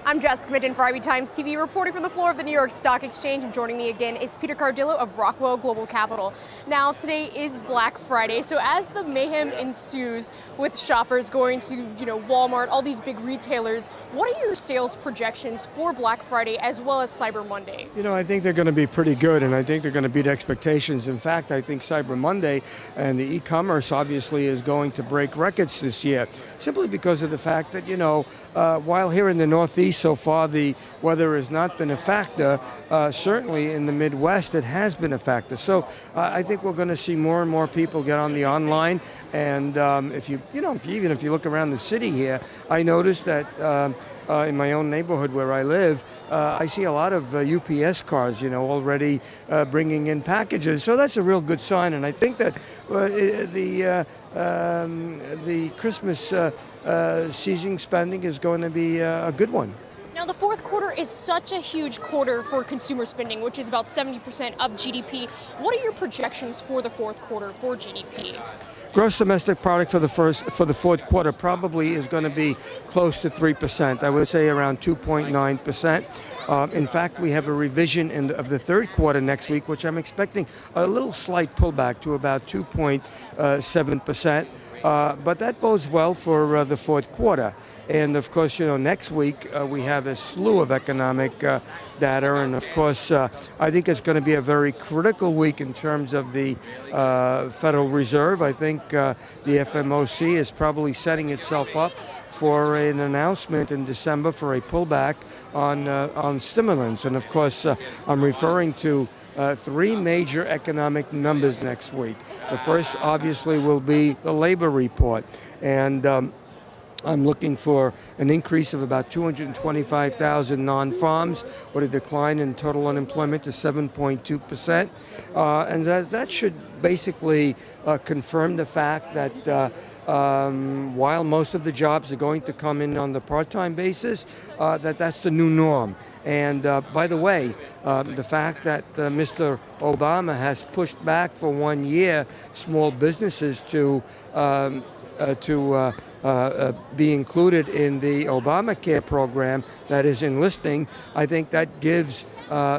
I'm Jessica Midden for IB Times TV, reporting from the floor of the New York Stock Exchange, and joining me again is Peter Cardillo of Rockwell Global Capital. Now, today is Black Friday, so as the mayhem ensues with shoppers going to, Walmart, all these big retailers, what are your sales projections for Black Friday as well as Cyber Monday? I think they're going to be pretty good, and I think they're going to beat expectations. In fact, I think Cyber Monday and the e-commerce obviously is going to break records this year, simply because of the fact that, while here in the Northeast so far the weather has not been a factor, certainly in the Midwest it has been a factor. So I think we're going to see more and more people get on the online. And if you look around the city here, I noticed that in my own neighborhood where I live, I see a lot of UPS cars, already bringing in packages. So that's a real good sign, and I think that the Christmas season spending is going to be a good one. Now, the fourth quarter is such a huge quarter for consumer spending, which is about 70% of GDP. What are your projections for the fourth quarter for GDP? Gross domestic product for the fourth quarter probably is going to be close to 3%. I would say around 2.9%. In fact, we have a revision of the third quarter next week, which I'm expecting a little slight pullback to about 2.7%. But that bodes well for the fourth quarter. And of course, next week we have a slew of economic data, and of course, I think it's going to be a very critical week in terms of the Federal Reserve. I think the FOMC is probably setting itself up for an announcement in December for a pullback on stimulants, and of course, I'm referring to three major economic numbers next week. The first, obviously, will be the labor report, and I'm looking for an increase of about 225,000 non-farms, with a decline in total unemployment to 7.2%. And that should basically confirm the fact that while most of the jobs are going to come in on the part-time basis, that's the new norm. And by the way, the fact that Mr. Obama has pushed back for 1 year small businesses to be included in the Obamacare program that is enlisting, I think that gives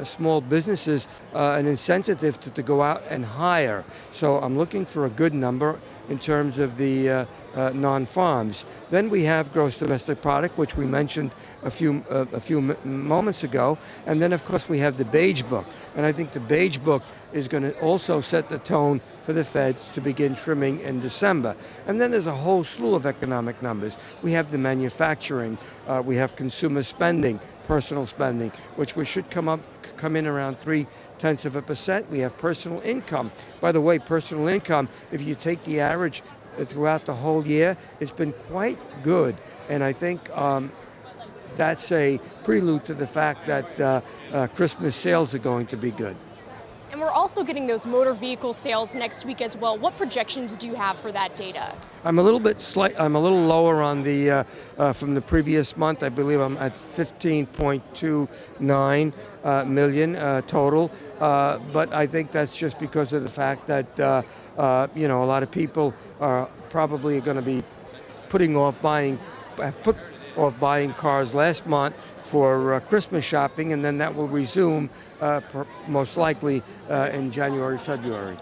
small businesses an incentive to go out and hire. So I'm looking for a good number in terms of the non-farms. Then we have gross domestic product, which we mentioned a few moments ago, and then of course we have the beige book, and I think the beige book is going to also set the tone for the Feds to begin trimming in December. And then there's a whole slew of economic numbers. We have the manufacturing, we have consumer spending, personal spending, which we should come in around 0.3%. We have personal income. By the way, personal income, if you take the average throughout the whole year, it's been quite good. And I think that's a prelude to the fact that Christmas sales are going to be good. And we're also getting those motor vehicle sales next week as well. What projections do you have for that data? I'm a little lower on the from the previous month. I believe I'm at 15.29 million total. But I think that's just because of the fact that a lot of people are probably going to be putting off buying. Of buying cars last month for Christmas shopping, and then that will resume most likely in January, February.